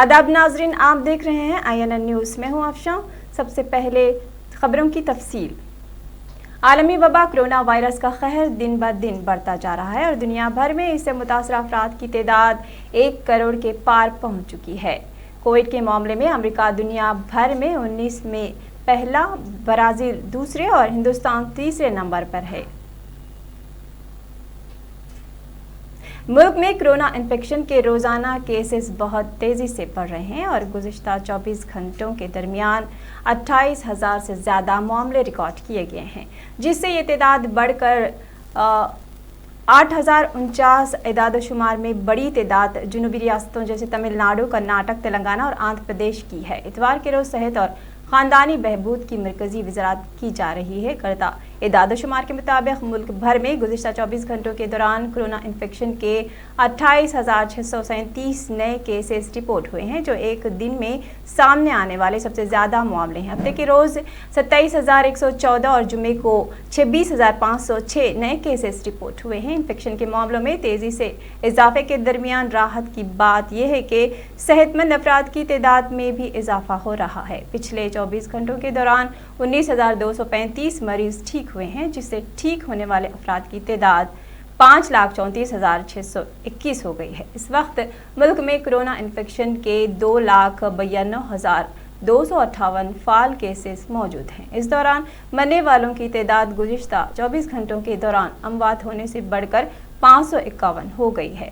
आदाब नाजरीन, आप देख रहे हैं INN न्यूज़। मैं हूं आफशा। सबसे पहले खबरों की तफसील। आलमी वबा कोरोना वायरस का कहर दिन ब दिन बढ़ता जा रहा है और दुनिया भर में इससे मुतासर अफराद की तादाद 1 करोड़ के पार पहुंच चुकी है। कोविड के मामले में अमेरिका दुनिया भर में 19 में पहला, ब्राज़ील दूसरे और हिंदुस्तान तीसरे नंबर पर है। मुल्क में कोरोना इन्फेक्शन के रोज़ाना केसेस बहुत तेज़ी से बढ़ रहे हैं और गुज़िश्ता 24 घंटों के दरमियान 28,000 से ज़्यादा मामले रिकॉर्ड किए गए हैं, जिससे ये तादाद बढ़कर 8,049 इदाद-ओ-शुमार में बड़ी तादाद जनूबी रियासतों जैसे तमिलनाडु, कर्नाटक, तेलंगाना और आंध्र प्रदेश की है। इतवार के रोज़ सेहत और ख़ानदानी बहबूद की मरकज़ी वज़ारत की जा रही है। करता इदाद-ओ-शुमार के मुताबिक मुल्क भर में गुज़िश्ता 24 घंटों के दौरान कोरोना इन्फेक्शन के 28,637 नए केसेस रिपोर्ट हुए हैं, जो एक दिन में सामने आने वाले सबसे ज़्यादा मामले हैं। हफ्ते के रोज़ 27,114 और जुमे को 26,506 नए केसेस रिपोर्ट हुए हैं। इन्फेक्शन के मामलों में तेज़ी से इजाफे के दरमियान राहत की बात यह है कि सेहतमंद अफराद की तादाद में भी इजाफा हो रहा है। पिछले 24 घंटों के दौरान 19,235 मरीज ठीक हुए हैं, जिससे ठीक होने वाले अफराद की तादाद 5,34,621 हो गई है। इस वक्त मुल्क में कोरोना इन्फेक्शन के 2,92,258 फाल केसेस मौजूद हैं। इस दौरान मरने वालों की तादाद गुज़िश्ता 24 घंटों के दौरान अमवात होने से बढ़कर 551 हो गई है।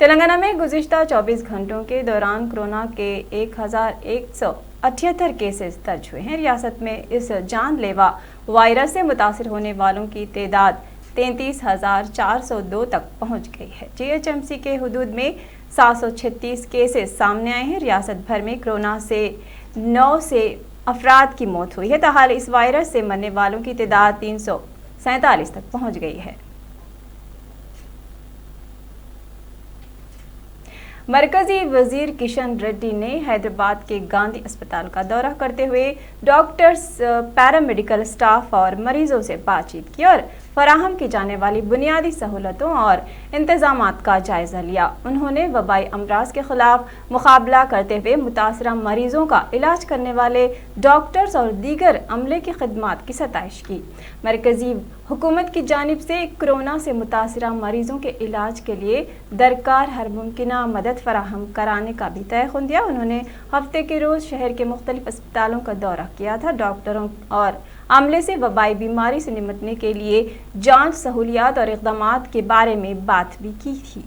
तेलंगाना में गुज़िश्ता 24 घंटों के दौरान कोरोना के 1,178 केसेस दर्ज हुए हैं। रियासत में इस जानलेवा वायरस से मुतासिर होने वालों की तादाद 33,402 तक पहुंच गई है। GHMC के हुदूद में 736 केसेस सामने आए हैं। रियासत भर में कोरोना से 9 से अफराद की मौत हुई है। ताहाल इस वायरस से मरने वालों की तादाद 347 तक पहुँच गई है। मरकजी वजीर किशन रेड्डी ने हैदराबाद के गांधी अस्पताल का दौरा करते हुए डॉक्टर्स, पैरामेडिकल स्टाफ और मरीजों से बातचीत की और फराहम की जाने वाली बुनियादी सहूलतों और इंतजामात का जायजा लिया। उन्होंने वबाई अमराज के खिलाफ मुकाबला करते हुए मुतासरा मरीजों का इलाज करने वाले डॉक्टर्स और दीगर अमले की खिदमत की सताइश की। मरकजी हुकूमत की जानिब से कोरोना से मुतासरा मरीजों के इलाज के लिए दरकार हर मुमकिना मदद फराहम कराने का भी तयख़ुन दिया। उन्होंने हफ्ते के रोज़ शहर के मुख्तलिफ अस्पतालों का दौरा किया था। डॉक्टरों और अमले से वबाई बीमारी से निपटने के लिए जांच सहूलियात और इक़दामात के बारे में बात भी की थी।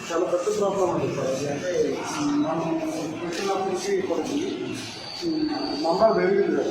చాలా పెద్ద ప్రాబ్లం ఉంది సార్. అంటే మనం పెట్టినప్పటికీ ఇప్పటికి నంబర్ పెరిగింది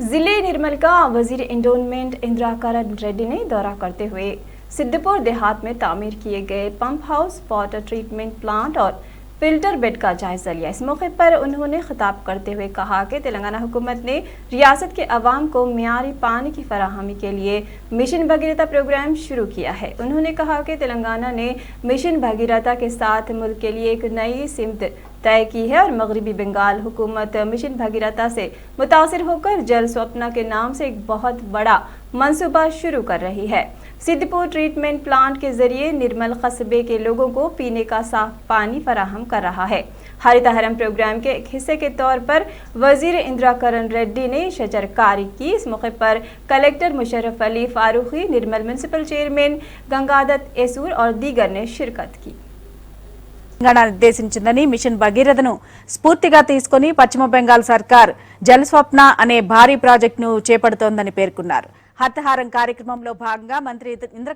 जिले निर्मल का वजीर इंडोनमेंट इंदिरा करण रेड्डी ने दौरा करते हुए सिद्धपुर देहात में तामीर किए गए pump house, water treatment plant और फिल्टर बेड का जायजा लिया। इस मौके पर उन्होंने खिताब करते हुए कहा कि तेलंगाना हुकूमत ने रियासत के अवाम को मियारी पानी की फराहमी के लिए मिशन भगीरथा प्रोग्राम शुरू किया है। उन्होंने कहा कि तेलंगाना ने मिशन भगीरथा के साथ मुल्क के लिए एक नई सिमत तय की है और मगरबी बंगाल हुकूमत मिशन भगीरथा से मुतासिर होकर जल स्वप्ना के नाम से एक बहुत बड़ा मंसूबा शुरू कर रही है। सिद्धपुर ट्रीटमेंट प्लांट के जरिए निर्मल कस्बे के लोगों को पीने का साफ पानी फराहम कर रहा है। हरितहरम प्रोग्राम के एक हिस्से के तौर पर वजीर इंदिरा करण रेड्डी ने शजरकारी की। इस मौके पर कलेक्टर मुशर्रफ अली फारूकी, निर्मल म्युनिसिपल चेयरमैन गंगादत्त एसूर और दीगर ने शिरकत की। తెలంగాణ నిర్దేశించిందని మిషన్ భగీరథను స్ఫూర్తిగా తీసుకుని పశ్చిమ బెంగాల్ సర్కార్ జల్ స్వప్న అనే భారీ ప్రాజెక్టును చేపడుతోందని పేర్కొన్నారు. హరితహారం కార్యక్రమంలో భాగంగా మంత్రి ఇంద్ర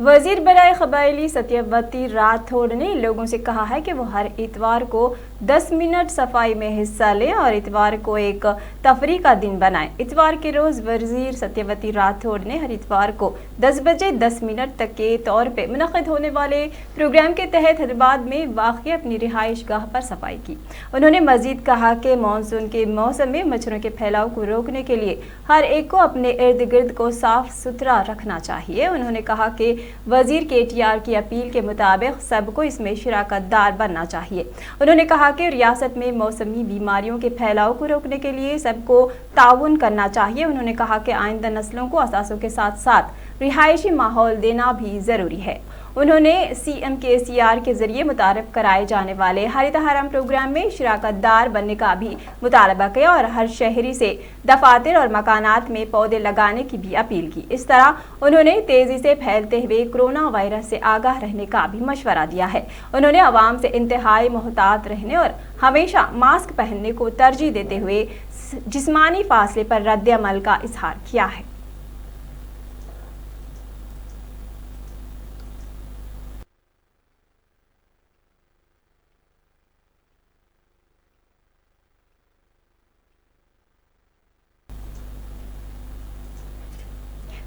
वजीर बराए कबायली सत्यवती राठौड़ ने लोगों से कहा है कि वो हर इतवार को 10 मिनट सफाई में हिस्सा लें और इतवार को एक तफरी का दिन बनाएं। इतवार के रोज़ वजीर सत्यवती राठौड़ ने हर इतवार को 10 बजे 10 मिनट तक के तौर पे मुनक़िद होने वाले प्रोग्राम के तहत हैदराबाद में वाक़ई अपनी रिहाइश गाह पर सफाई की। उन्होंने मज़ीद कहा कि मानसून के मौसम में मच्छरों के फैलाव को रोकने के लिए हर एक को अपने इर्द गिर्द को साफ सुथरा रखना चाहिए। उन्होंने कहा कि वजीर KTR की अपील के मुताबिक सबको इसमें शिराकतदार बनना चाहिए। उन्होंने कहा कि रियासत में मौसमी बीमारियों के फैलाव को रोकने के लिए सबको ताउन करना चाहिए। उन्होंने कहा कि आइंदा नस्लों को असासों के साथ साथ रिहायशी माहौल देना भी ज़रूरी है। उन्होंने CM KCR के जरिए मुतारफ कराए जाने वाले हरित हरम प्रोग्राम में शिराकतदार बनने का भी मुतालबा किया और हर शहरी से दफातर और मकानात में पौधे लगाने की भी अपील की। इस तरह उन्होंने तेज़ी से फैलते हुए कोरोना वायरस से आगाह रहने का भी मशवरा दिया है। उन्होंने आवाम से इंतहाई मोहतात रहने और हमेशा मास्क पहनने को तरजीह देते हुए जिस्मानी फासले पर रद्द अमल का इजहार किया है।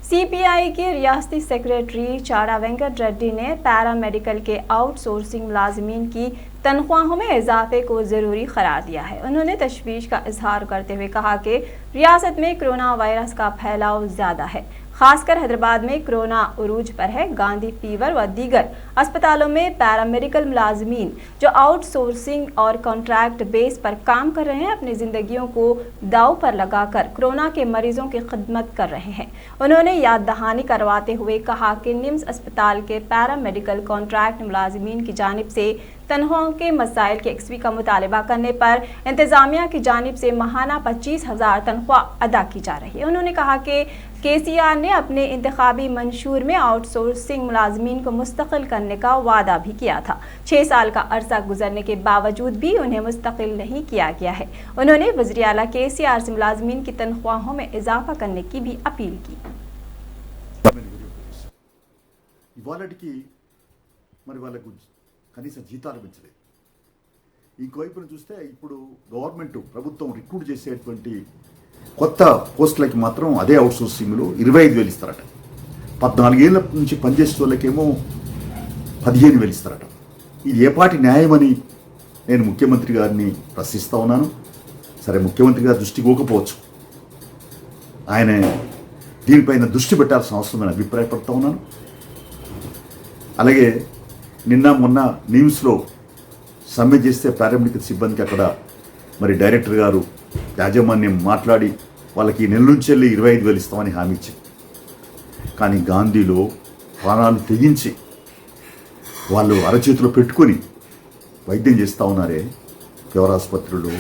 CPI के रियासती सेक्रेटरी चारा वेंकट रेड्डी ने पैरा मेडिकल के आउटसोर्सिंग मुलाजमीन की तनख्वाहों में इजाफे को ज़रूरी करार दिया है। उन्होंने तशवीश का इजहार करते हुए कहा कि रियासत में कोरोना वायरस का फैलाव ज़्यादा है, खासकर हैदराबाद में कोरोना उरूज पर है। गांधी फीवर व दीगर अस्पतालों में पैरामेडिकल मुलाजमीन जो आउटसोर्सिंग और कॉन्ट्रैक्ट बेस पर काम कर रहे हैं अपनी ज़िंदगियों को दांव पर लगाकर कोरोना के मरीजों की खिदमत कर रहे हैं। उन्होंने याद दहानी करवाते हुए कहा कि निम्स अस्पताल के पैरामेडिकल कॉन्ट्रैक्ट मुलाजमीन की जानिब से तनख्वाहों के मसाइल के एक्सवी का मुतालबा करने पर इंतज़ामिया की जानिब से माहाना 25,000 तनख्वाह अदा की जा रही है। उन्होंने कहा कि KCR ने अपने इंतखाबी मंशूर में आउटसोर्सिंग मुलाजमीन को मुस्तकिल करने का वादा भी किया था। 6 साल का अरसा गुजरने के बावजूद भी उन्हें मुस्तकिल नहीं किया गया है। उन्होंने वज़ीर आला KCR से मुलाजमीन की तनख्वाहों में इजाफा करने की भी अपील की। కనీసం జీతాలు పెంచలేదు. ఇంకోవైపున చూస్తే ఇప్పుడు గవర్నమెంట్ ప్రభుత్వం రిక్రూట్ చేసేటువంటి కొత్త పోస్టులకి మాత్రం అదే అవుట్సోర్సింగ్లో 25,000 ఇస్తారట. 14 ఏళ్ల నుంచి పనిచేసే వాళ్ళకేమో 15,000 ఇస్తారట. ఇది ఏ పాటి న్యాయమని నేను ముఖ్యమంత్రి గారిని ప్రశ్నిస్తూ ఉన్నాను. సరే, ముఖ్యమంత్రి గారి దృష్టికి పోకపోవచ్చు, ఆయన దీనిపైన దృష్టి పెట్టాల్సిన అవసరమైన అభిప్రాయపడుతూ ఉన్నాను. అలాగే నిన్న మొన్న నిమ్స్లో సమ్మె చేస్తే పారామెడికల్ సిబ్బందికి అక్కడ మరి డైరెక్టర్ గారు యాజమాన్యం మాట్లాడి వాళ్ళకి నెల నుంచి వెళ్ళి 25,000 ఇస్తామని హామీ ఇచ్చింది. కానీ గాంధీలో ప్రాణాలు తెగించి వాళ్ళు అరచేతిలో పెట్టుకొని వైద్యం చేస్తూ ఉన్నారే, ఫీవర్ ఆసుపత్రుల్లో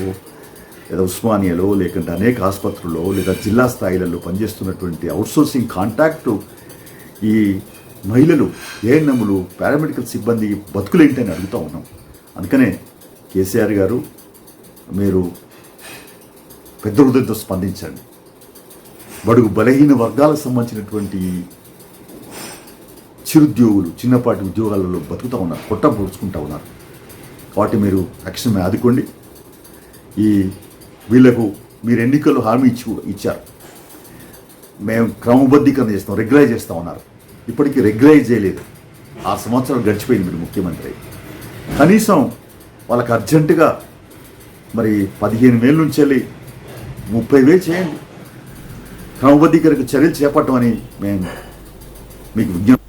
లేదా ఉస్మానియాలో లేకుంటే అనేక ఆసుపత్రుల్లో లేదా జిల్లా స్థాయిలలో పనిచేస్తున్నటువంటి అవుట్సోర్సింగ్ కాంట్రాక్టు ఈ మహిళలు, ఏఎన్ఎంలు, పారామెడికల్ సిబ్బంది బతుకులేంటని అడుగుతూ ఉన్నాం. అందుకనే KCR గారు మీరు పెద్ద హృదయంతో స్పందించండి. బడుగు బలహీన వర్గాలకు సంబంధించినటువంటి చిరుద్యోగులు చిన్నపాటి ఉద్యోగాలలో బతుకుతూ ఉన్నారు, పొట్ట పొడుచుకుంటూ ఉన్నారు. కాబట్టి మీరు తక్షణమే ఆదుకోండి. ఈ వీళ్లకు మీరు ఎన్నికల్లో హామీ ఇచ్చారు, మేము క్రమబద్ధీకరణ చేస్తాం, రెగ్యులైజ్ చేస్తూ ఉన్నారు. ఇప్పటికీ రెగ్యులైజ్ చేయలేదు. 6 సంవత్సరాలు గడిచిపోయింది మీరు ముఖ్యమంత్రి. కనీసం వాళ్ళకి అర్జెంటుగా మరి 15,000 నుంచి వెళ్ళి 30,000 చేయండి. క్రమబద్ధీకరణ చర్యలు చేపట్టమని మేము మీకు విజ్ఞప్తి.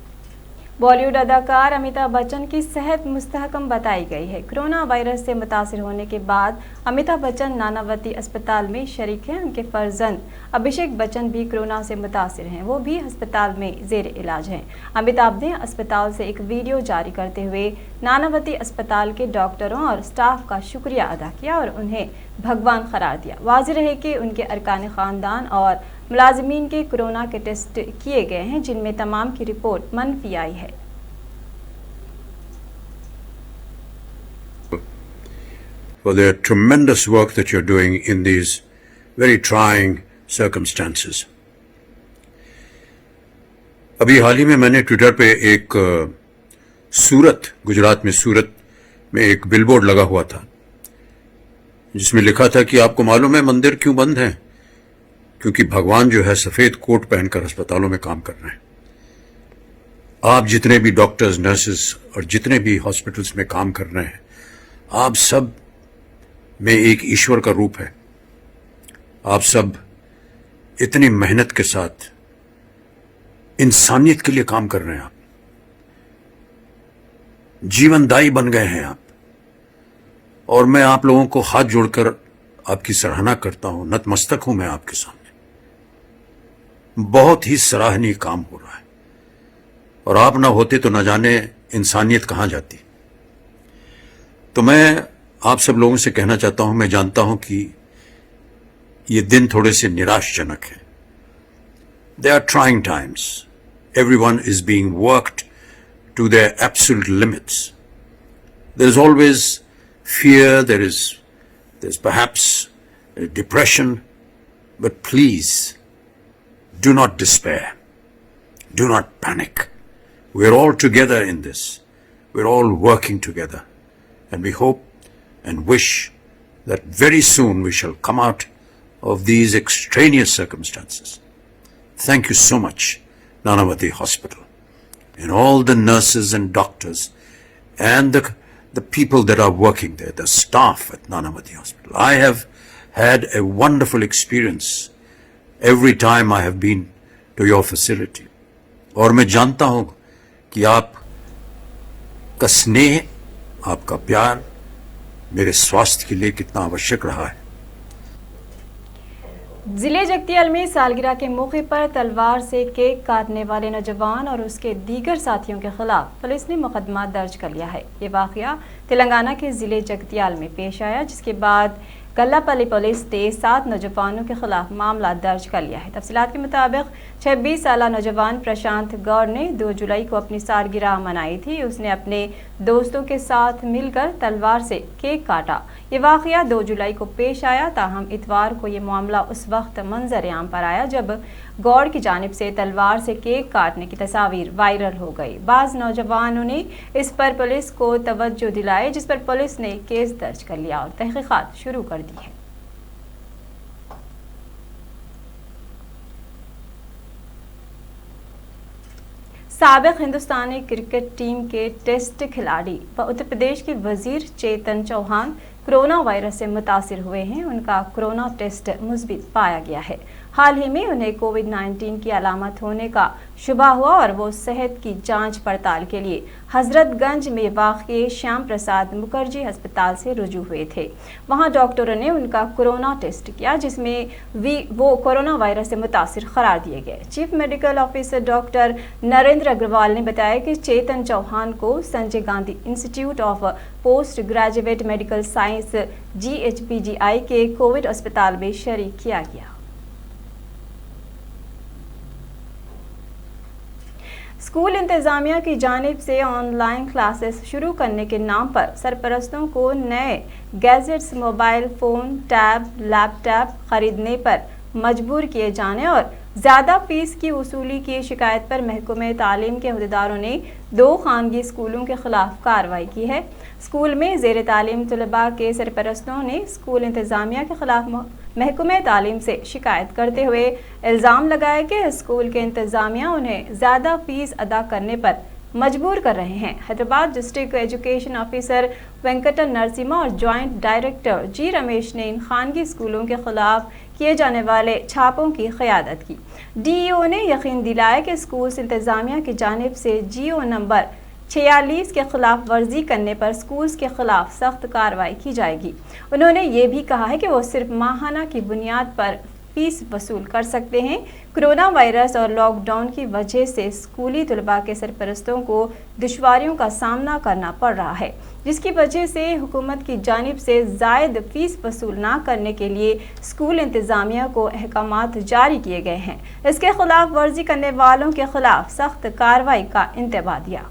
बॉलीवुड अदाकार अमिताभ बच्चन की सेहत मुस्तहकम बताई गई है। कोरोना वायरस से मुतासिर होने के बाद अमिताभ बच्चन नानावती अस्पताल में शरीक हैं। उनके फर्जंद अभिषेक बच्चन भी कोरोना से मुतासिर हैं, वो भी अस्पताल में ज़ेर इलाज हैं। अमिताभ ने अस्पताल से एक वीडियो जारी करते हुए नानावती अस्पताल के डॉक्टरों और स्टाफ का शुक्रिया अदा किया और उन्हें भगवान करार दिया। वाज़ेह है कि उनके अरकान ख़ानदान और मुलाजमीन के कोरोना के टेस्ट किए गए हैं, जिनमें तमाम की रिपोर्ट मनफी आई है। For the tremendous work that you're doing in these very trying circumstances. अभी हाल ही में मैंने ट्विटर पे एक गुजरात में सूरत में एक बिलबोर्ड लगा हुआ था जिसमें लिखा था कि आपको मालूम है मंदिर क्यों बंद हैं? क्योंकि भगवान जो है सफेद कोट पहनकर अस्पतालों में काम कर रहे हैं। आप जितने भी डॉक्टर्स, नर्सेस और जितने भी हॉस्पिटल्स में काम कर रहे हैं, आप सब में एक ईश्वर का रूप है। आप सब इतनी मेहनत के साथ इंसानियत के लिए काम कर रहे हैं। आप जीवनदायी बन गए हैं आप, और मैं आप लोगों को हाथ जोड़कर आपकी सराहना करता हूं, नतमस्तक हूं मैं आपके सामने। बहुत ही सराहनीय काम हो रहा है, और आप ना होते तो न जाने इंसानियत कहां जाती। तो मैं आप सब लोगों से कहना चाहता हूं, मैं जानता हूं कि ये दिन थोड़े से निराशजनक हैं। They are trying times. Everyone is being worked to their absolute limits. There is always fear, there's perhaps depression, but please do not despair. Do not panic. We're all together in this. We're all working together. And we hope and wish that very soon we shall come out of these extraneous circumstances. Thank you so much, Nanavati Hospital, and all the nurses and doctors and the people that are working there, the staff at Nanavati Hospital. I have had a wonderful experience every time I have been to your facility. और मैं जानता हूं कि आप का स्नेह, आपका प्यार मेरे स्वास्थ्य के लिए कितना आवश्यक रहा है। जिले जगतियाल में सालगिरह के मौके पर तलवार से केक काटने वाले नौजवान और उसके दीगर साथियों के खिलाफ पुलिस ने मुकदमा दर्ज कर लिया है। ये वाकया तेलंगाना के जिले जगतियाल में पेश आया, जिसके बाद गल्लापल्ली पुलिस ने 7 नौजवानों के खिलाफ मामला दर्ज कर लिया है। तफसीलात के मुताबिक 26 साला नौजवान प्रशांत गौर ने 2 जुलाई को अपनी सालगिरह मनाई थी। उसने अपने दोस्तों के साथ मिलकर तलवार से केक काटा। ये वाकया 2 जुलाई को पेश आया, ताहम इतवार को ये मामला उस वक्त मंजर आम पर आया जब गौर की जानिब से तलवार से केक काटने की तस्वीर वायरल हो गई। बाज़ नौजवानों ने इस पर पुलिस को तवज्जो दिलाई, जिस पर पुलिस ने केस दर्ज कर लिया और तहकीकात शुरू कर दी है। साबिक हिंदुस्तानी क्रिकेट टीम के टेस्ट खिलाड़ी व उत्तर प्रदेश के वजीर चेतन चौहान कोरोना वायरस से मुतासिर हुए हैं। उनका कोरोना टेस्ट मुस्बित पाया गया है। हाल ही में उन्हें कोविड-19 की अलामत होने का शुबा हुआ और वो सेहत की जांच पड़ताल के लिए हजरतगंज में वाक़े श्याम प्रसाद मुखर्जी अस्पताल से रुजू हुए थे। वहां डॉक्टरों ने उनका कोरोना टेस्ट किया, जिसमें वो कोरोना वायरस से मुतासिर करार दिए गए। Chief medical officer doctor Narendra Agarwal ने बताया कि चेतन चौहान को Sanjay Gandhi institute of post graduate medical science GHPGI के कोविड अस्पताल में शरीक किया गया। स्कूल इंतजामिया की जानिब से ऑनलाइन क्लासेस शुरू करने के नाम पर सरपरस्तों को नए gadgets, mobile phone, tab, laptop खरीदने पर मजबूर किए जाने और ज़्यादा फीस की वसूली की शिकायत पर महकमे तालीम के अहदेदारों ने 2 खानगी स्कूलों के खिलाफ कार्रवाई की है। स्कूल में ज़ेर तालीम तलबा के सरपरस्तों ने स्कूल इंतज़ामिया के खिलाफ महकमे तालीम से शिकायत करते हुए इल्ज़ाम लगाया कि स्कूल के इंतज़ामिया उन्हें ज़्यादा फ़ीस अदा करने पर मजबूर कर रहे हैं। Hyderabad district education officer Venkatan Narasimha और जॉइंट डायरेक्टर जी रमेश ने इन खानगी स्कूलों के खिलाफ किए जाने वाले छापों की क़यादत की। DEO ने यकीन दिलाया कि स्कूल इंतज़ामिया की जानिब से GO नंबर 46 के खिलाफ वर्जी करने पर स्कूल्स के खिलाफ सख्त कार्रवाई की जाएगी। उन्होंने ये भी कहा है कि वो सिर्फ माहाना की बुनियाद पर फीस वसूल कर सकते हैं। कोरोना वायरस और लॉकडाउन की वजह से स्कूली तलबा के सरपरस्तों को दुश्वारियों का सामना करना पड़ रहा है, जिसकी वजह से हुकूमत की जानिब से ज़ायद फीस वसूल ना करने के लिए स्कूल इंतज़ामिया को अहकामात जारी किए गए हैं। इसके खिलाफ वर्जी करने वालों के खिलाफ सख्त कार्रवाई का इंतबाह दिया।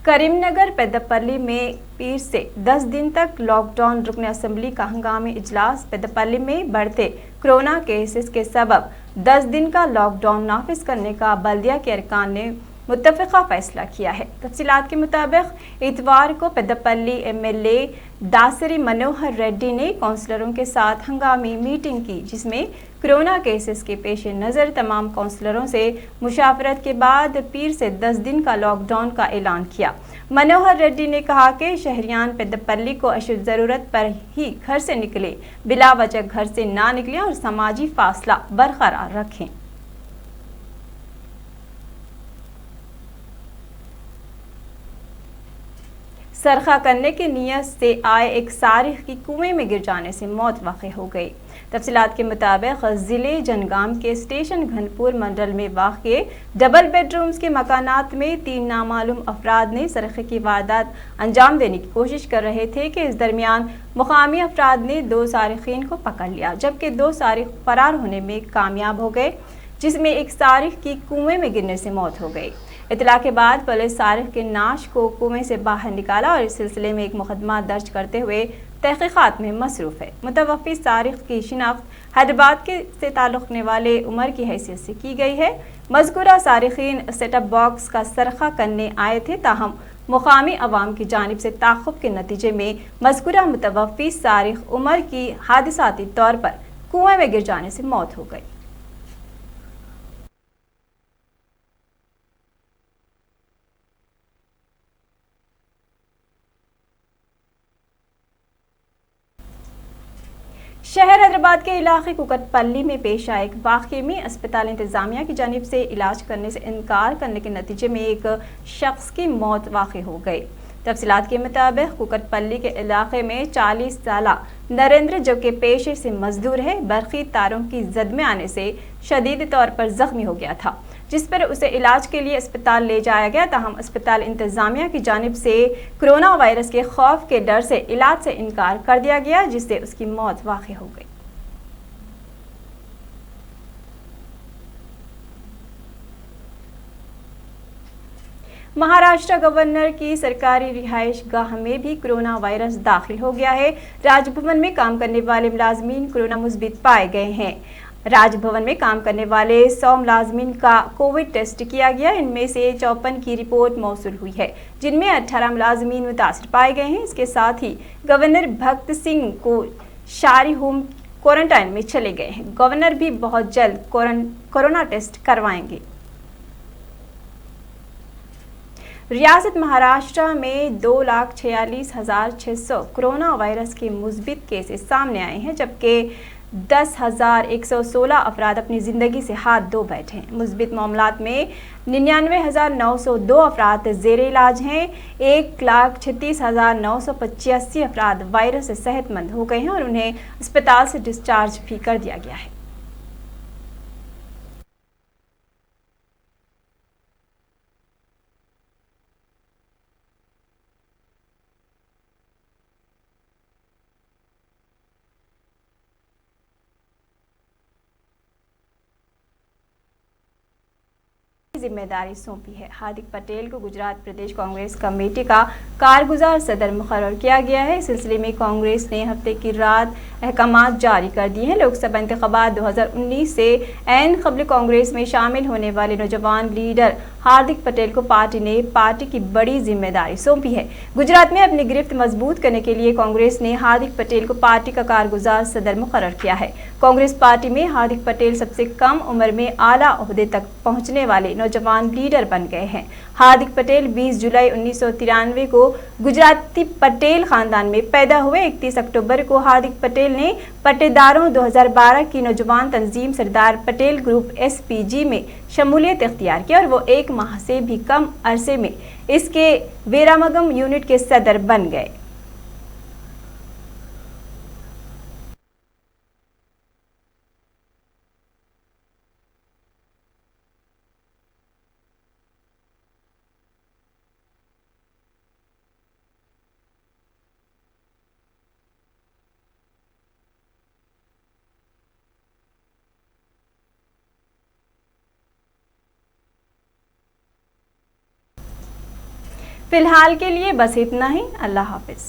करीमनगर पेद्दपल्ली में पीर से 10 दिन तक लॉकडाउन रुकन असम्बली का हंगामी इजलास। पेद्दपल्ली में बढ़ते कोरोना केसेस के सबब 10 दिन का लॉकडाउन नाफिज करने का बल्दिया के अरकान ने मुत्तफ़िक़ा फैसला किया है। तफसीलात के मुताबिक इतवार को पेद्दपल्ली एमएलए दासरी मनोहर रेड्डी ने काउंसलरों के साथ हंगामी मीटिंग की, जिसमें कोरोना केसेस के पेश नज़र तमाम काउंसलरों से मुशावरत के बाद पीर से 10 दिन का लॉकडाउन का ऐलान किया। मनोहर रेड्डी ने कहा कि शहरियान पेद्दपल्ली को अशद ज़रूरत पर ही घर से निकले, बिला वजह घर से ना निकलें और समाजी फासला बरकरार रखें। सरखा करने की नीयत से आए एक सारिख की कुएं में गिर जाने से मौत वाक़ई हो गई। तफसीलात के मुताबिक ज़िले जनगाम के स्टेशन घनपुर मंडल में वाक़े डबल बेडरूम्स के मकानात में 3 नामालूम अफराद ने सरखे की वारदात अंजाम देने की कोशिश कर रहे थे कि इस दरमियान मुकामी अफराद ने 2 सारिखीन को पकड़ लिया, जबकि 2 सारिख फरार होने में कामयाब हो गए, जिसमें एक सारिख की कुएं में गिरने से मौत हो गई। इतला के बाद पुलिस सारिख के नाश को कुएं से बाहर निकाला और इस सिलसिले में एक मुकदमा दर्ज करते हुए तहकीकात में मसरूफ़ है। मुतवफ़ी सारिख की शिनाख्त हैदराबाद से ताल्लुक़ रखने वाले उमर की हैसियत से की गई है। मज़कूरा सारिखीन सेटअप बॉक्स का सरखा करने आए थे, ताहम मुकामी अवाम की जानिब से ताक़ुब के नतीजे में मज़कूरा मुतवफ़ी सारिख उमर की हादिसाती तौर पर कुएं में गिर जाने से मौत हो गई। शहर हैदराबाद के इलाके कुकटपल्ली में पेश आए एक वाक़े में अस्पताल इंतज़ामिया की जानिब से इलाज करने से इनकार करने के नतीजे में एक शख्स की मौत वाक़ई हो गई। तफसीलात के मुताबिक कुकटपल्ली के इलाके में 40 साला नरेंद्र, जो कि पेशे से मजदूर है, बरक़ी तारों की जद में आने से शदीद तौर पर ज़ख्मी हो गया था, जिस पर उसे इलाज के लिए अस्पताल ले जाया गया। ताहम अस्पताल इंतज़ामिया की जानिब से कोरोना वायरस के खौफ के डर से इलाज से इनकार कर दिया गया, जिससे उसकी मौत वाक़ई हो गई। महाराष्ट्र गवर्नर की सरकारी रिहाइश गाह में भी कोरोना वायरस दाखिल हो गया है। राजभवन में काम करने वाले मुलाजमीन कोरोना मुस्बित पाए गए हैं। राजभवन में काम करने वाले 100 मुलाजमीन का कोविड टेस्ट किया गया। इनमें से 54 की रिपोर्ट मौसूल हुई है, जिनमें 18 मुलाजमीन मुतासर पाए गए हैं। इसके साथ ही गवर्नर भगत सिंह को शारी होम क्वारंटाइन में चले गए हैं। गवर्नर भी बहुत जल्द कोरोना टेस्ट करवाएंगे। रियासत महाराष्ट्र में 2,46,600 कोरोना वायरस के मुस्बित केसेस सामने आए हैं, जबकि 10,116 अफराद अपनी ज़िंदगी से हाथ धो बैठे हैं। मुस्बित मामलात में 99,902 अफराद ज़ेर इलाज हैं। 1,36,985 अफराद वायरस से सेहतमंद हो गए हैं और उन्हें अस्पताल से डिस्चार्ज भी कर दिया गया है। जिम्मेदारी सौंपी है। हार्दिक पटेल को गुजरात प्रदेश कांग्रेस कमेटी का कारगुजार सदर मुकर्रर किया गया है। इस सिलसिले में कांग्रेस ने हफ्ते की रात अहकामात जारी कर दिए हैं। लोकसभा इंतखाबात 2019 से ऐन क़ब्ल कांग्रेस में शामिल होने वाले नौजवान लीडर हार्दिक पटेल को पार्टी ने की बड़ी जिम्मेदारी सौंपी है। गुजरात में अपनी गिरफ्त मजबूत करने के लिए कांग्रेस ने हार्दिक पटेल को पार्टी का कारगुजार सदर मुकर्रर किया है। कांग्रेस पार्टी में हार्दिक पटेल सबसे कम उम्र में आला ओहदे तक पहुंचने वाले नौजवान लीडर बन गए हैं। हार्दिक पटेल 20 जुलाई 1993 को गुजराती पटेल खानदान में पैदा हुए। 31 अक्टूबर को हार्दिक पटेल ने पट्टेदारों 2012 की नौजवान तंजीम सरदार पटेल ग्रुप SPG में शमूलियत इख्तियार की और वो 1 माह से भी कम अरसे में इसके वेरामगम यूनिट के सदर बन गए। फिलहाल के लिए बस इतना ही। अल्लाह हाफिज।